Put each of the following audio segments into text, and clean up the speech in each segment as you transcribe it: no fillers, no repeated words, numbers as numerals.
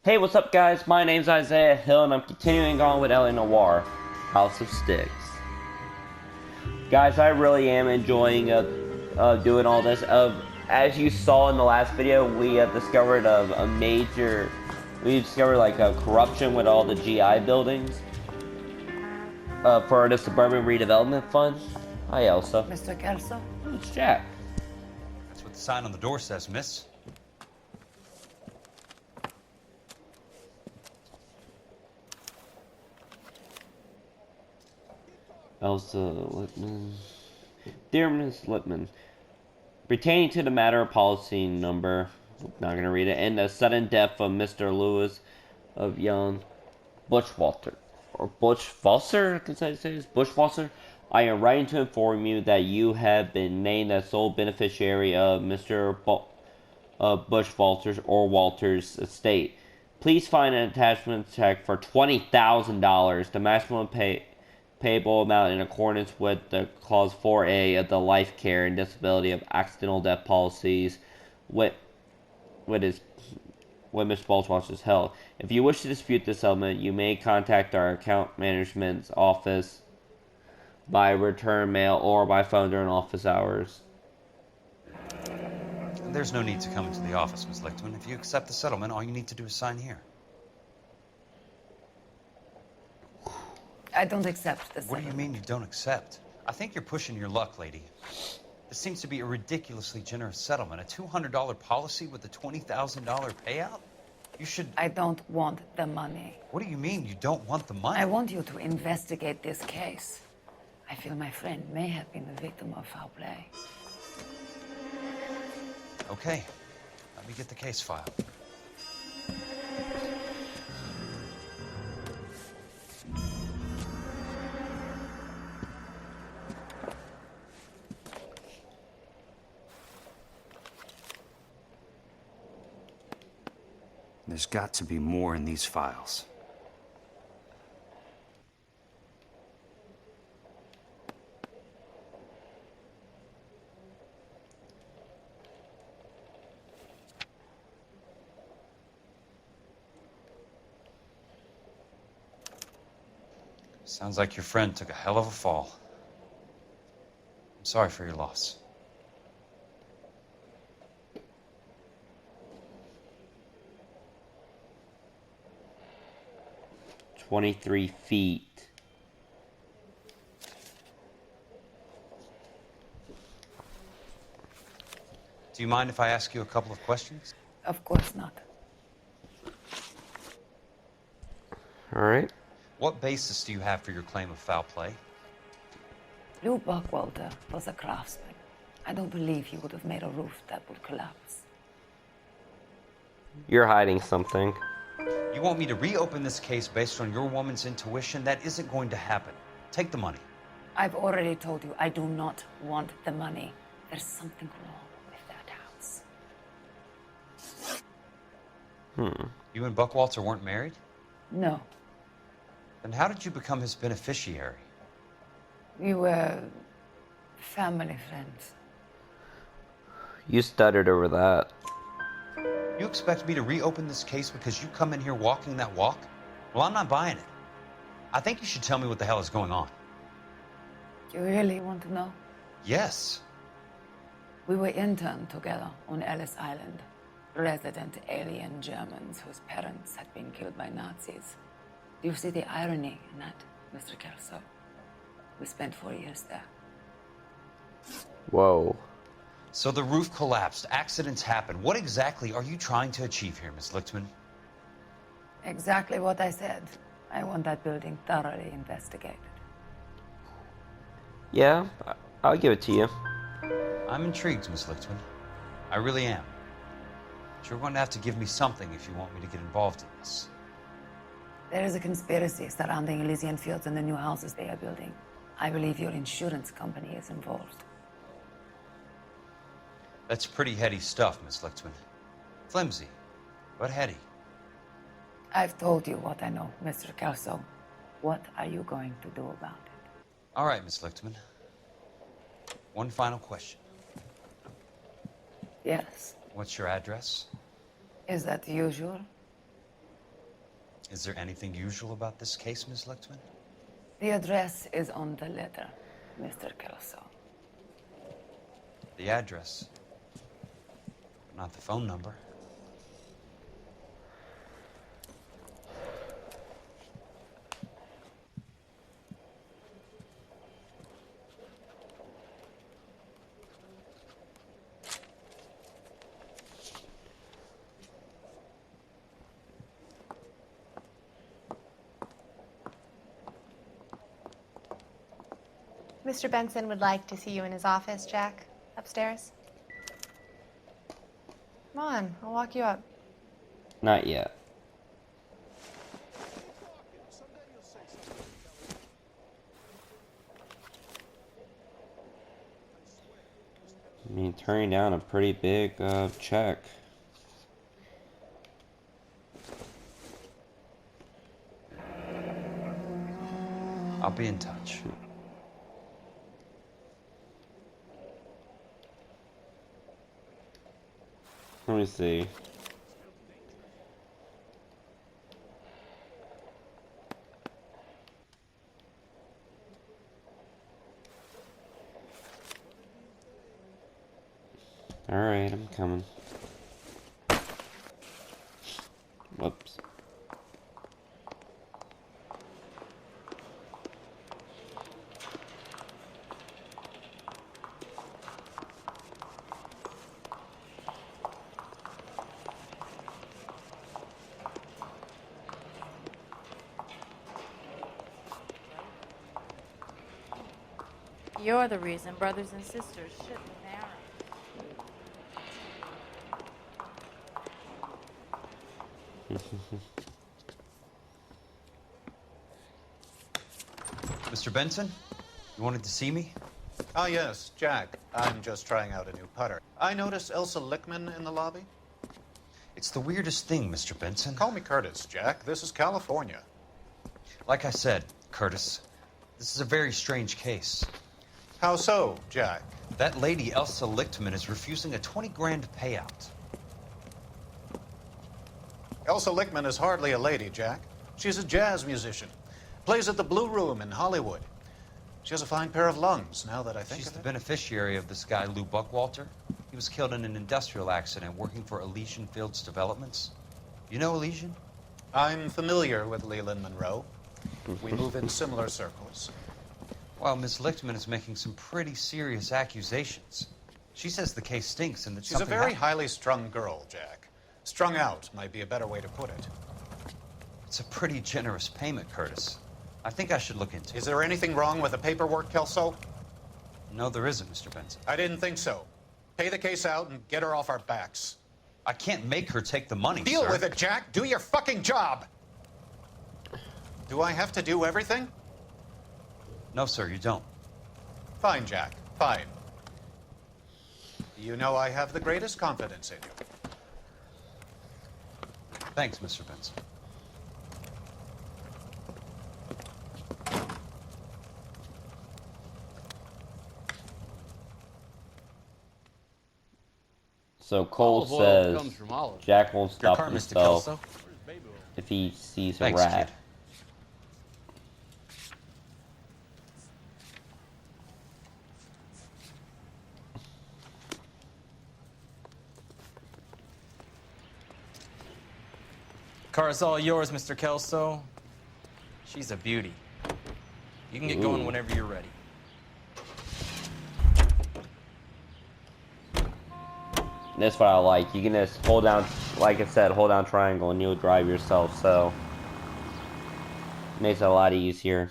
Hey, what's up, guys? My name's Isaiah Hill, and I'm continuing on with Noire, House of Sticks. Guys, I really am enjoying doing all this. As you saw in the last video, we discovered we discovered like a corruption with all the GI buildings for the Suburban Redevelopment Fund. Hi, Elsa. Mr. Kelso? It's Jack. That's what the sign on the door says, miss. Elsa Lippman. Dear Miss Lippman, pertaining to the matter of policy number, not going to read it, and the sudden death of Mr. Lewis of Young Bushwalter, or Bushwasser, Bushwasser, I am writing to inform you that you have been named as sole beneficiary of Mr. Bushwalter's or Walter's estate. Please find an attachment check for $20,000, the maximum payable amount in accordance with the Clause 4A of the Life Care and Disability of Accidental Death Policies with Mr. Bushwalter's health. If you wish to dispute this settlement, you may contact our account management's office by return mail or by phone during office hours. There's no need to come into the office, Miss Lichtman. If you accept the settlement, all you need to do is sign here. I don't accept this. What do you mean you don't accept? I think you're pushing your luck, lady. This seems to be a ridiculously generous settlement. A $200 policy with a $20,000 payout? You should... I don't want the money. What do you mean you don't want the money? I want you to investigate this case. I feel my friend may have been the victim of foul play. Okay. Let me get the case file. There's got to be more in these files. Sounds like your friend took a hell of a fall. I'm sorry for your loss. $23 feet. Do you mind if I ask you a couple of questions? Of course not. All right. What basis do you have for your claim of foul play? Lou Buckwalter was a craftsman. I don't believe he would have made a roof that would collapse. You're hiding something. You want me to reopen this case based on your woman's intuition? That isn't going to happen. Take the money. I've already told you I do not want the money. There's something wrong with that house. You and Buckwalter weren't married? No. Then how did you become his beneficiary? We were family friends. You stuttered over that. You expect me to reopen this case because you come in here walking that walk? Well, I'm not buying it. I think you should tell me what the hell is going on. You really want to know? Yes. We were interned together on Ellis Island. Resident alien Germans whose parents had been killed by Nazis. Do you see the irony in that, Mr. Kelso? We spent 4 years there. Whoa. So the roof collapsed, accidents happen. What exactly are you trying to achieve here, Miss Lichtman? Exactly what I said. I want that building thoroughly investigated. Yeah, I'll give it to you. I'm intrigued, Miss Lichtman. I really am. But you're going to have to give me something if you want me to get involved in this. There is a conspiracy surrounding Elysian Fields and the new houses they are building. I believe your insurance company is involved. That's pretty heady stuff, Miss Lichtman. Flimsy, but heady. I've told you what I know, Mr. Kelso. What are you going to do about it? All right, Miss Lichtman. One final question. Yes. What's your address? Is that usual? Is there anything usual about this case, Ms. Lichtman? The address is on the letter, Mr. Kelso. The address, not the phone number. Mr. Benson would like to see you in his office, Jack. Upstairs. Come on, I'll walk you up. Not yet. I mean, turning down a pretty big check. I'll be in touch. Let me see. Alright, I'm coming. Whoops. You're the reason brothers and sisters shouldn't marry. Mr. Benson, you wanted to see me? Ah, yes, Jack. I'm just trying out a new putter. I noticed Elsa Lichtman in the lobby. It's the weirdest thing, Mr. Benson. Call me Curtis, Jack. This is California. Like I said, Curtis, this is a very strange case. How so, Jack? That lady, Elsa Lichtman, is refusing a 20 grand payout. Elsa Lichtman is hardly a lady, Jack. She's a jazz musician. Plays at the Blue Room in Hollywood. She has a fine pair of lungs, now that I think She's of the it. beneficiary of this guy, Lou Buckwalter. He was killed in an industrial accident working for Elysian Fields Developments. You know Elysian? I'm familiar with Leland Monroe. We move in similar circles. Well, Miss Lichtman is making some pretty serious accusations. She says the case stinks and that She's a something very happened. highly strung girl, Jack. Strung out might be a better way to put it. It's a pretty generous payment, Curtis. I think I should look into it. Is there anything wrong with the paperwork, Kelso? No, there isn't, Mr. Benson. I didn't think so. Pay the case out and get her off our backs. I can't make her take the money, Deal sir. with it, Jack. Do your fucking job. Do I have to do everything? No, sir, you don't. Fine, Jack. Fine. You know I have the greatest confidence in you. Thanks, Mr. Benson. So Cole Olive oil says comes from olives. Jack won't Your stop car, Mr. himself Kelso. if he sees a Thanks, rat. kid. Car's all yours, Mr. Kelso. She's a beauty. You can get going Ooh. whenever you're ready. That's what I like. You can just hold down, like I said, hold down triangle and you'll drive yourself, so makes it a lot easier.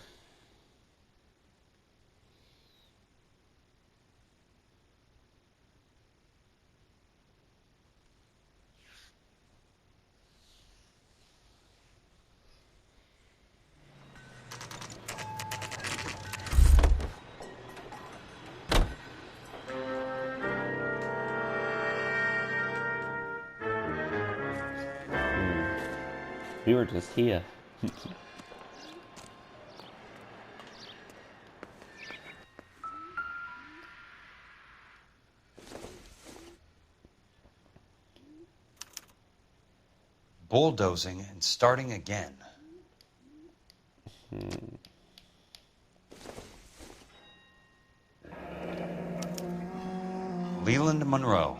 We were just here. Bulldozing and starting again. Leland Monroe,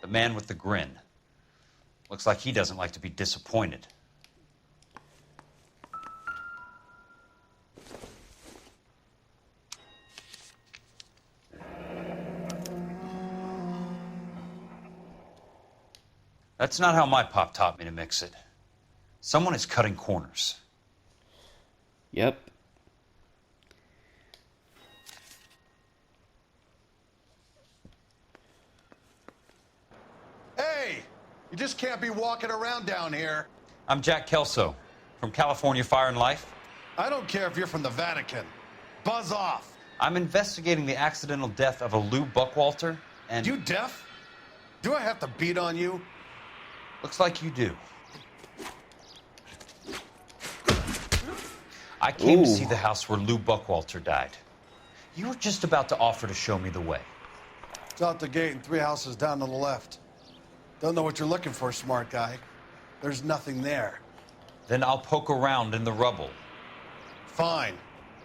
the man with the grin. Looks like he doesn't like to be disappointed. That's not how my pop taught me to mix it. Someone is cutting corners. Yep. Hey! You just can't be walking around down here. I'm Jack Kelso from California Fire and Life. I don't care if you're from the Vatican. Buzz off. I'm investigating the accidental death of a Lou Buckwalter, and... You deaf? Do I have to beat on you? Looks like you do. I came to see the house where Lou Buckwalter died. You were just about to offer to show me the way. It's out the gate and 3 houses down to the left. Don't know what you're looking for, smart guy. There's nothing there. Then I'll poke around in the rubble. Fine.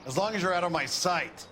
As long as you're out of my sight.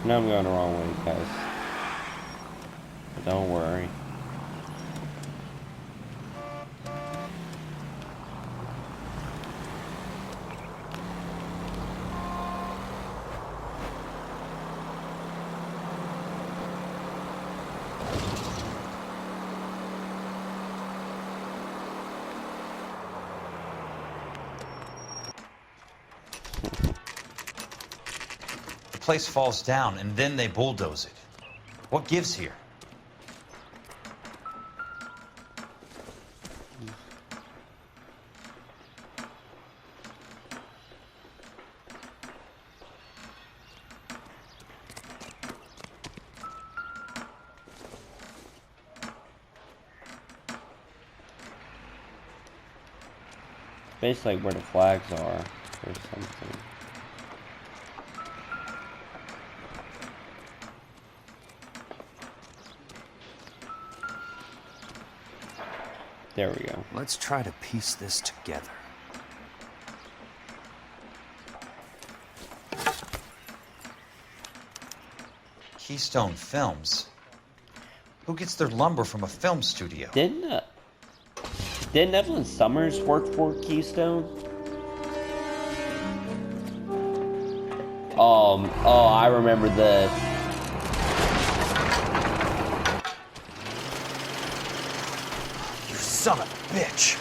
Now I'm going the wrong way, guys. But don't worry. The place falls down, and then they bulldoze it. What gives here? Basically like where the flags are or something. There we go. Let's try to piece this together. Keystone Films? Who gets their lumber from a film studio? Didn't Evelyn Summers work for Keystone? Oh, I remember this. You son of a bitch!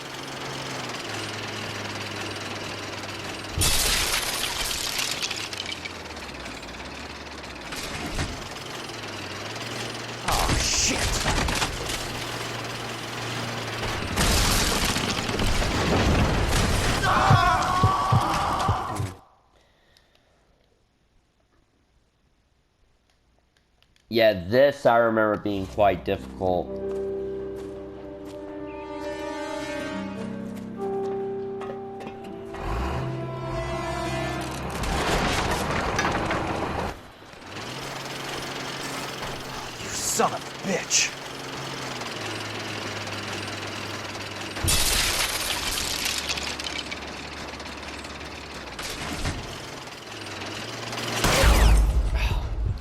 Oh, shit! Yeah, this I remember being quite difficult. You son of a bitch!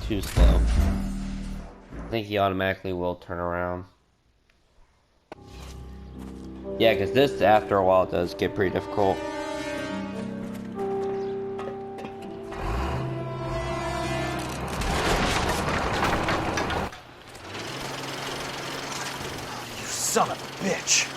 Too slow. I think he automatically will turn around. Yeah, because this, after a while, does get pretty difficult. You son of a bitch!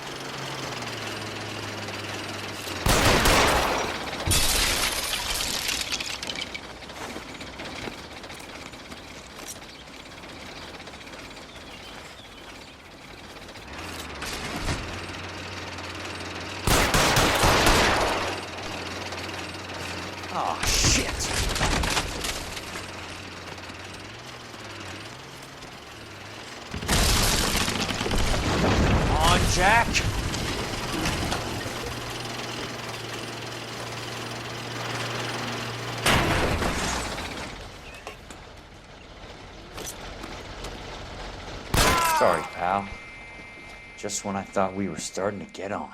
Jack! Sorry, pal. Just when I thought we were starting to get on.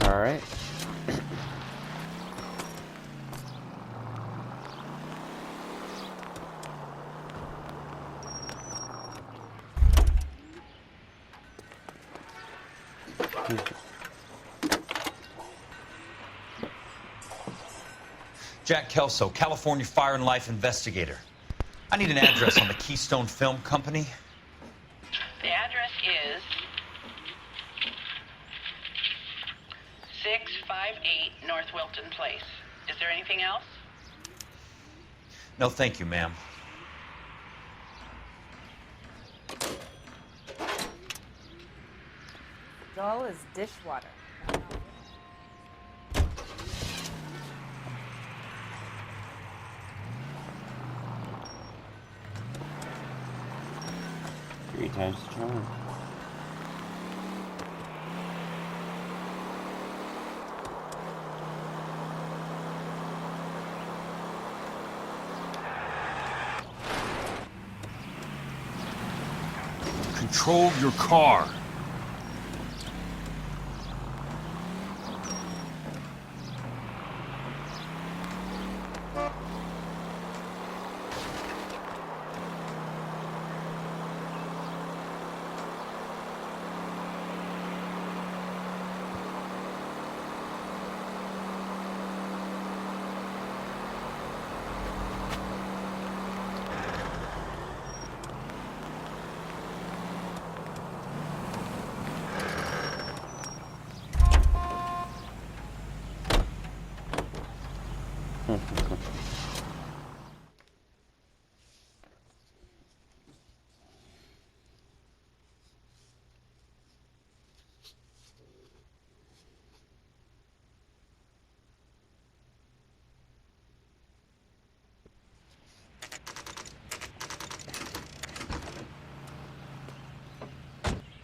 All right. Jack Kelso, California Fire and Life investigator. I need an address on the Keystone Film Company. The address is 658 North Wilton Place. Is there anything else? No, thank you, ma'am. Dull as dishwater. 3 times the charm. Control your car.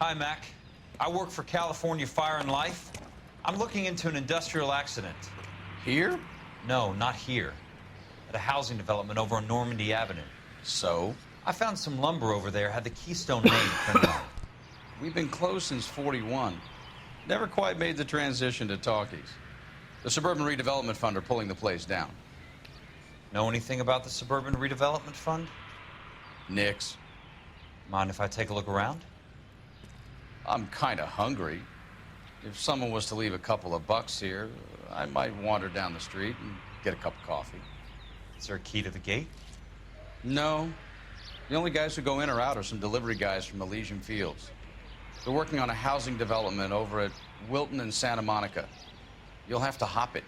Hi, Mac. I work for California Fire and Life. I'm looking into an industrial accident. Here? No, not here. At a housing development over on Normandy Avenue. So? I found some lumber over there, had the Keystone name printed on it. We've been closed since '41. Never quite made the transition to talkies. The Suburban Redevelopment Fund are pulling the place down. Know anything about the Suburban Redevelopment Fund? Nix. Mind if I take a look around? I'm kind of hungry. If someone was to leave a couple of bucks here, I might wander down the street and get a cup of coffee. Is there a key to the gate? No. The only guys who go in or out are some delivery guys from Elysian Fields. They're working on a housing development over at Wilton and Santa Monica. You'll have to hop it.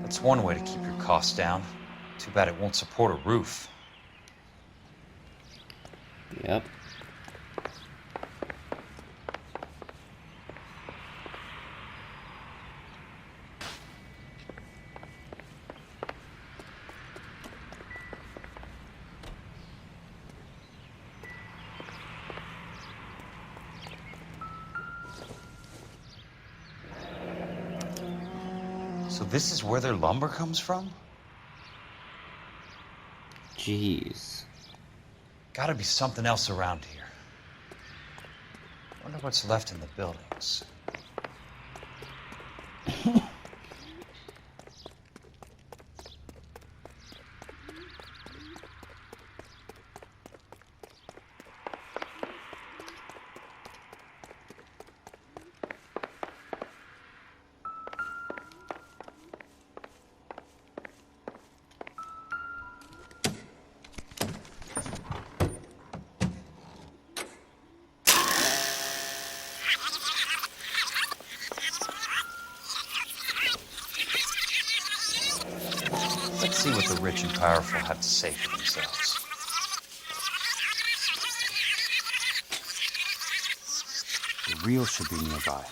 That's one way to keep your costs down. Too bad it won't support a roof. Yep. So this is where their lumber comes from? Jeez. Gotta be something else around here. Wonder what's left in the buildings. Let's see what the rich and powerful have to say for themselves. The real should be nearby.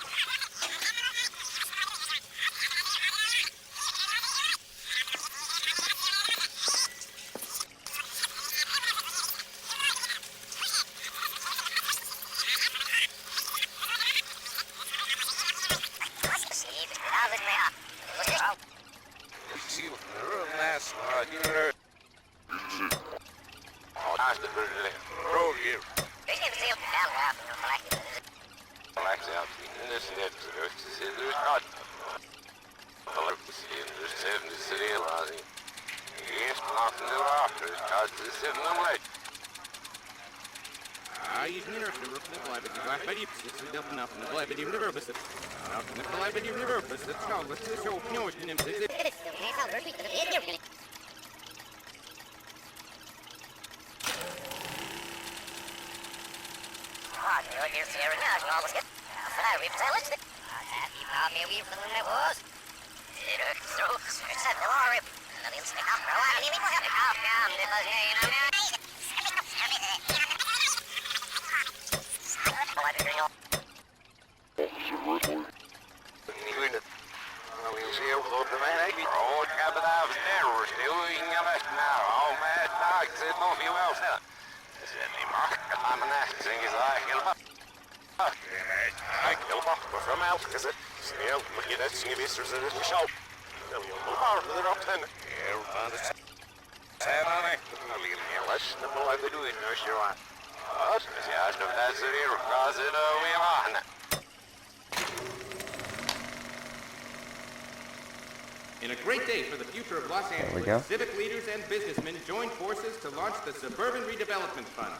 In a great day for the future of Los Angeles, civic leaders and businessmen joined forces to launch the Suburban Redevelopment Fund.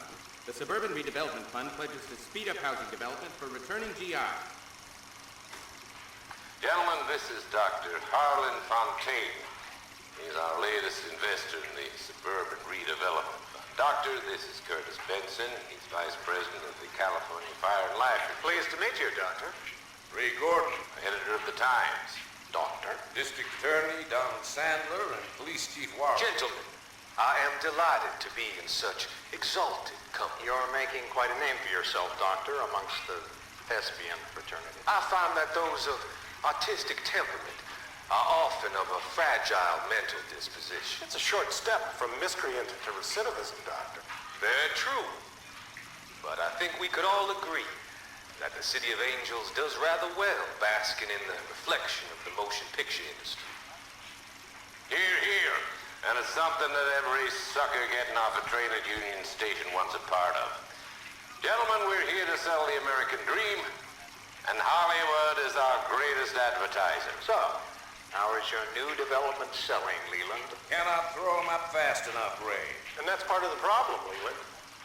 The Suburban Redevelopment Fund pledges to speed up housing development for returning GI. Gentlemen, this is Dr. Harlan Fontaine. He's our latest investor in the Suburban Redevelopment Fund. Doctor, this is Curtis Benson. He's Vice President of the California Fire and Life. Pleased to meet you, Doctor. Ray Gordon, editor of the Times. Doctor. District Attorney Don Sandler and Police Chief Warren. Gentlemen, I am delighted to be in such exalted company. You're making quite a name for yourself, Doctor, amongst the thespian fraternity. I find that those of artistic temperament are often of a fragile mental disposition. It's a short step from miscreant to recidivism, Doctor. Very true. But I think we could all agree that the City of Angels does rather well basking in the reflection of the motion picture industry. Hear, hear. And it's something that every sucker getting off a train at Union Station wants a part of. Gentlemen, we're here to sell the American dream, and Hollywood is our greatest advertiser. So, how is your new development selling, Leland? Cannot throw them up fast enough, Ray. And that's part of the problem, Leland.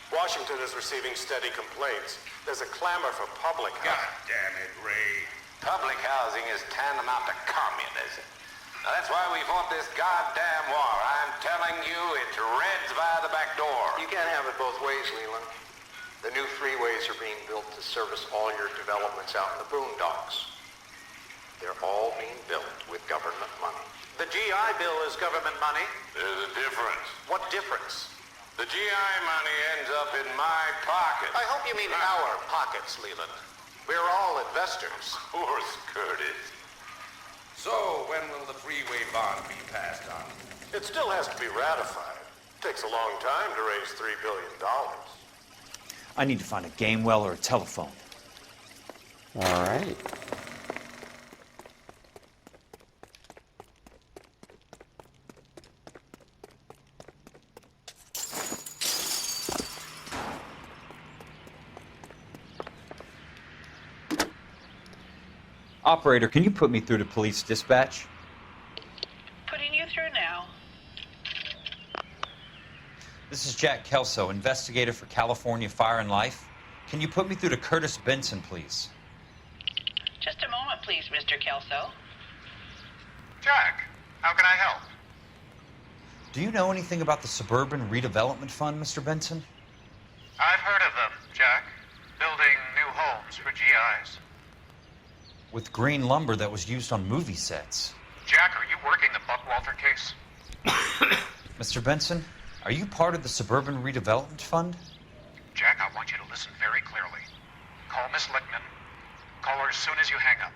Washington is receiving steady complaints. There's a clamor for public housing. God damn it, Ray. Public housing is tantamount to communism. Now, that's why we fought this goddamn war. I'm telling you, it's Reds by the back door. You can't have it both ways, Leland. The new freeways are being built to service all your developments out in the boondocks. They're all being built with government money. The GI Bill is government money. There's a difference. What difference? The GI money ends up in my pocket. I hope you mean our pockets, Leland. We're all investors. Of course, Curtis. So, when will the freeway bond be passed on? It still has to be ratified. It takes a long time to raise $3 billion. I need to find a game well or a telephone. All right. Operator, can you put me through to police dispatch? Putting you through now. This is Jack Kelso, investigator for California Fire and Life. Can you put me through to Curtis Benson, please? Just a moment, please, Mr. Kelso. Jack, how can I help? Do you know anything about the Suburban Redevelopment Fund, Mr. Benson? I've heard of them, Jack. Building new homes for GIs. With green lumber that was used on movie sets. Jack, are you working the Buckwalter case? Mr. Benson, are you part of the Suburban Redevelopment Fund? Jack, I want you to listen very clearly. Call Miss Lickman. Call her as soon as you hang up.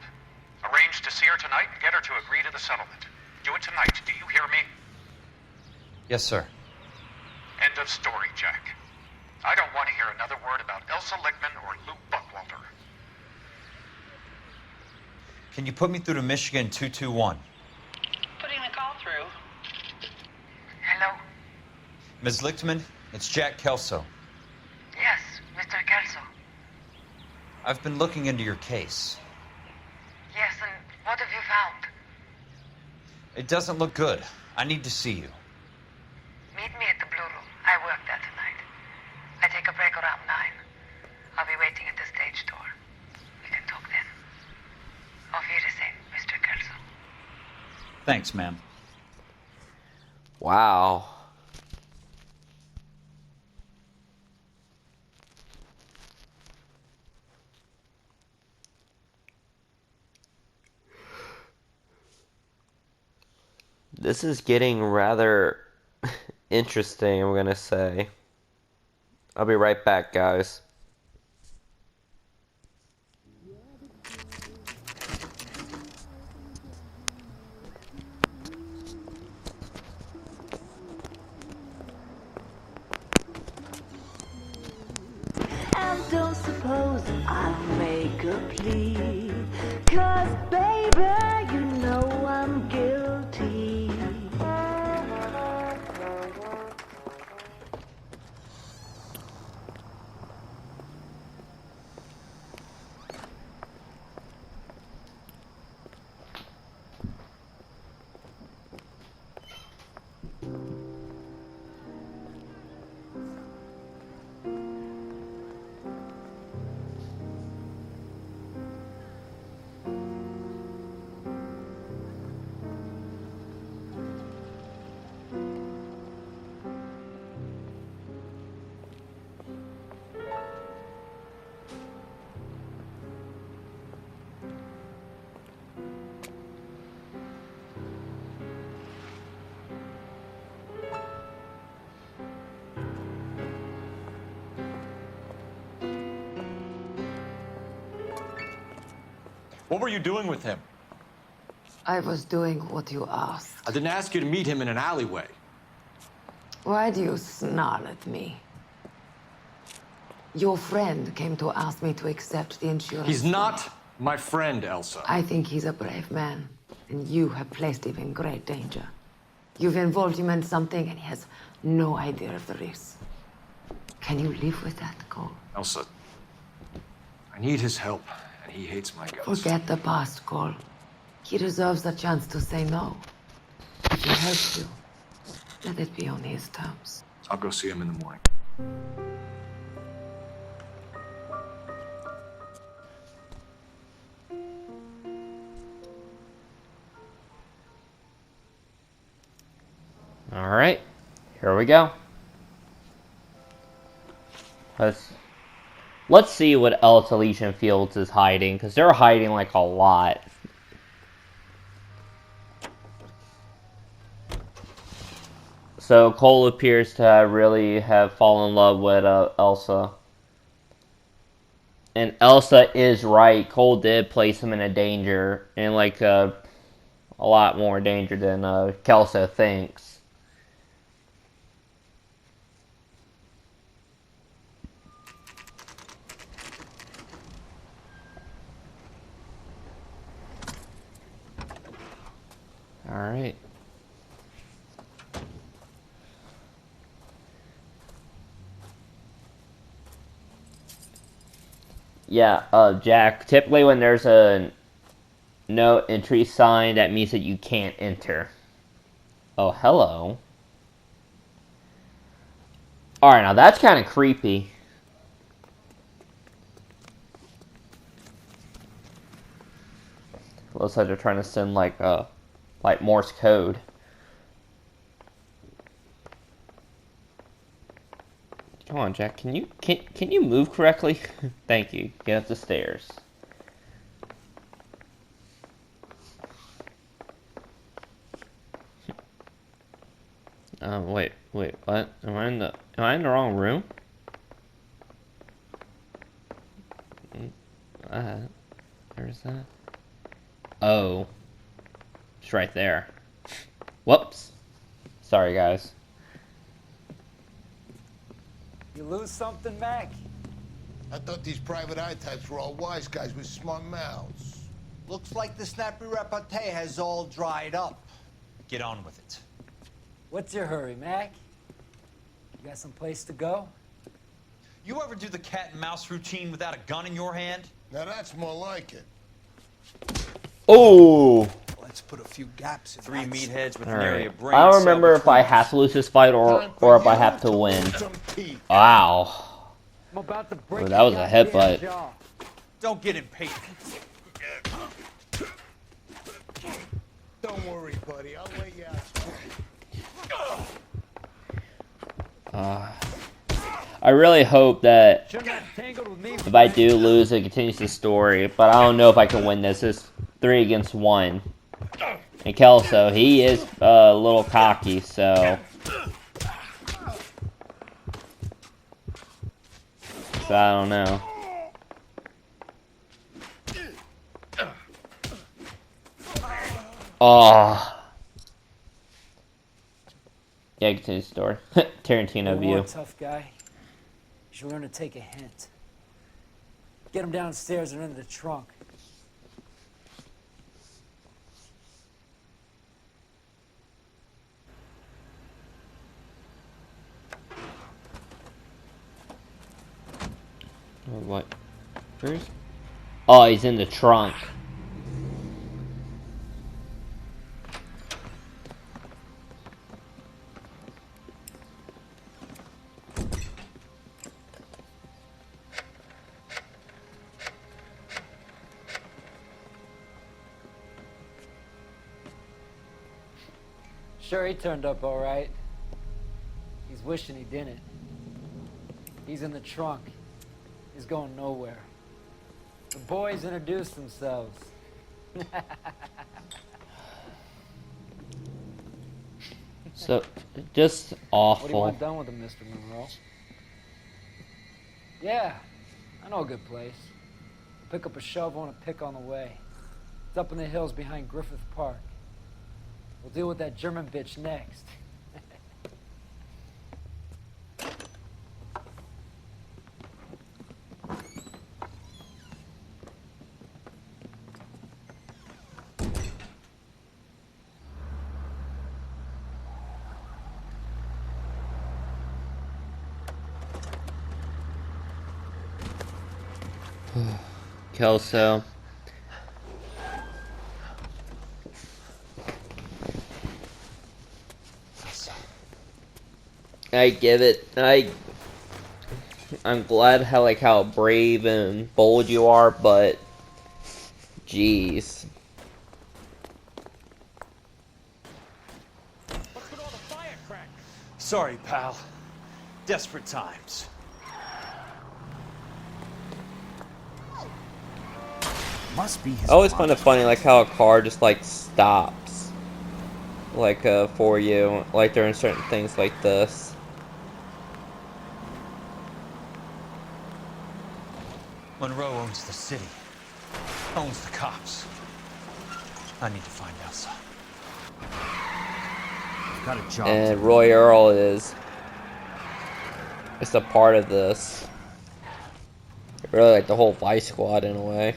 Arrange to see her tonight and get her to agree to the settlement. Do it tonight. Do you hear me? Yes, sir. End of story, Jack. I don't want to hear another word about Elsa Lickman or Luke Buckwalter. Can you put me through to Michigan 221? Putting the call through. Hello? Ms. Lichtman, it's Jack Kelso. Yes, Mr. Kelso. I've been looking into your case. Yes, and what have you found? It doesn't look good. I need to see you. Meet me at the Blue Room. I work there tonight. I take a break around 9. I'll be waiting at the stage door. We can talk then. Auf Wiedersehen, Mr. Kelso. Thanks, ma'am. Wow. This is getting rather interesting, I'm gonna say. I'll be right back, guys. And don't suppose I'll make a plea, 'cause baby, you know I'm guilty. What were you doing with him? I was doing what you asked. I didn't ask you to meet him in an alleyway. Why do you snarl at me? Your friend came to ask me to accept the insurance. He's not my friend, Elsa. I think he's a brave man, and you have placed him in great danger. You've involved him in something, and he has no idea of the risk. Can you live with that, Cole? Elsa, I need his help, and he hates my guts. Forget the past, Cole. He deserves a chance to say no. If he helps you, let it be on his terms. I'll go see him in the morning. All right, here we go. Let's see what else Elysian Fields is hiding, because they're hiding like a lot. So Cole appears to really have fallen in love with Elsa. And Elsa is right. Cole did place him in a danger, in like a lot more danger than Kelso thinks. All right. Yeah, Jack, typically when there's a No entry sign. That means that you can't enter. Oh, hello. Alright, now that's kind of creepy. Looks like they're trying to send like Morse code. Come on, Jack. Can you move correctly? Thank you. Get up the stairs. Wait, what? Am I in the wrong room? Where's that? Oh. It's right there. Whoops. Sorry, guys. You lose something, Mac? I thought these private eye types were all wise guys with smart mouths. Looks like the snappy repartee has all dried up. Get on with it. What's your hurry, Mac? You got some place to go? You ever do the cat and mouse routine without a gun in your hand? Now that's more like it. Oh. Let's put a few gaps in 3 that. meatheads with All an area right. brain. I don't remember if I have to lose this fight or if I have to win. Wow. I'm about to break Ooh, that was a headbutt. jaw. Don't get impatient. Don't worry, buddy. I'll lay you out. I really hope that if I do lose, it continues the story. But I don't know if I can win this. It's 3 against 1. And Kelso, he is a little cocky, so I don't know. Oh. Yeah, continue the story. Tarantino view. Tough guy. You should learn to take a hint. Get him downstairs and into the trunk. What? Where's? Oh, he's in the trunk. Sure, he turned up all right. He's wishing he didn't. He's in the trunk. He's going nowhere. The boys introduced themselves. So, just awful. What do you want done with him, Mr. Monroe? Yeah, I know a good place. I'll pick up a shovel and a pick on the way. It's up in the hills behind Griffith Park. We'll deal with that German bitch next. Kelso. I give it. I'm glad how brave and bold you are, but jeez. What's with all the firecrackers? Sorry, pal. Desperate times. Must be his I always find it funny how a car just stops for you during certain things like this. Monroe owns the city. Owns the cops. I need to find out something. Got a job. And Roy Earl is just a part of this. Really the whole Vice Squad in a way.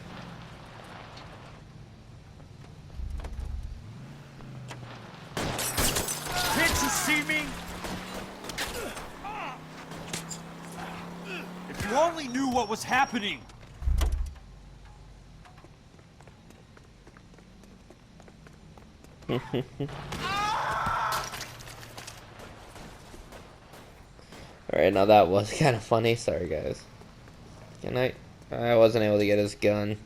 Can't you see me? If you only knew what was happening. Alright, now that was kind of funny. Sorry, guys. Good night. I wasn't able to get his gun.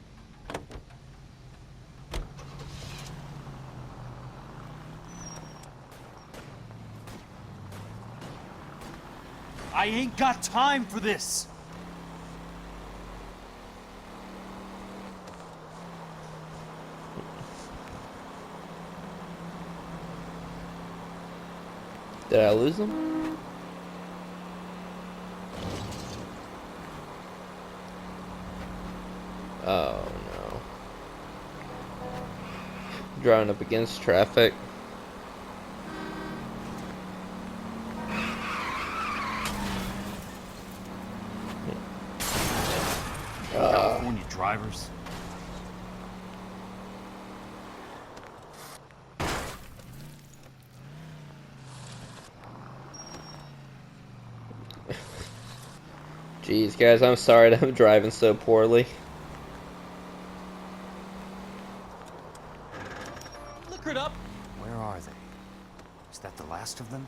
I ain't got time for this. Did I lose him? Oh no. Driving up against traffic. California drivers. Jeez, guys, I'm sorry that I'm driving so poorly. Liquored up. Where are they? Is that the last of them?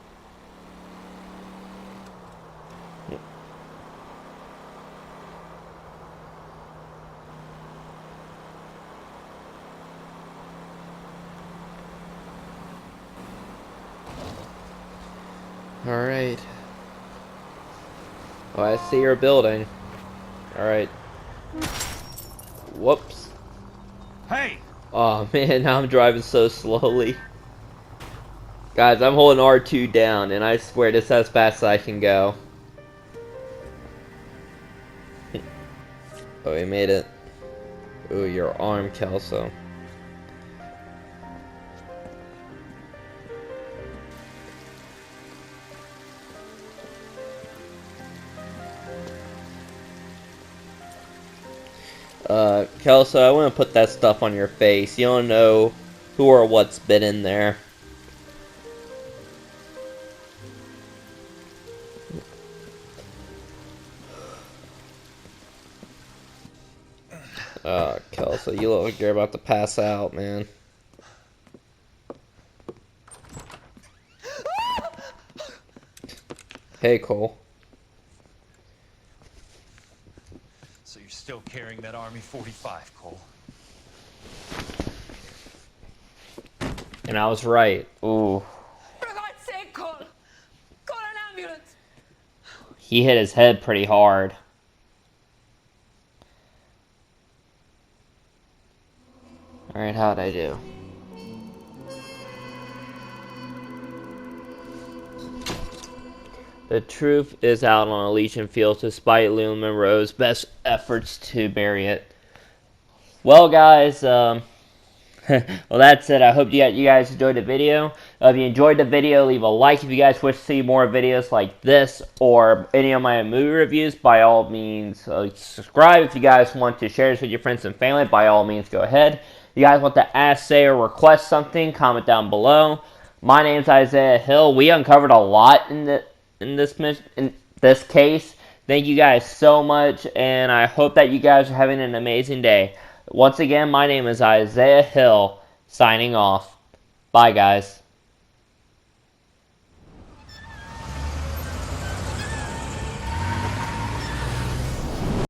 Alright. Oh, I see your building. Alright. Whoops. Hey! Oh man, now I'm driving so slowly. Guys, I'm holding R2 down, and I swear this is as fast as I can go. Oh, we made it. Ooh, your arm, Kelso. Kelso, I want to put that stuff on your face. You don't know who or what's been in there. Kelso, you look like you're about to pass out, man. Hey, Cole. So you're still carrying that Army 45, Cole? And I was right. Ooh. For God's sake, Cole! Call an ambulance! He hit his head pretty hard. Alright, how'd I do? The truth is out on Elysian Fields despite Leland Monroe's best efforts to bury it. Well, guys, well, that's it. I hope you guys enjoyed the video. If you enjoyed the video, leave a like if you guys wish to see more videos like this or any of my movie reviews. By all means, subscribe. If you guys want to share this with your friends and family, by all means, go ahead. If you guys want to ask, say, or request something, comment down below. My name's Isaiah Hill. We uncovered a lot in this case. Thank you guys so much, and I hope that you guys are having an amazing day. Once again, my name is Isaiah Hill, signing off. Bye, guys.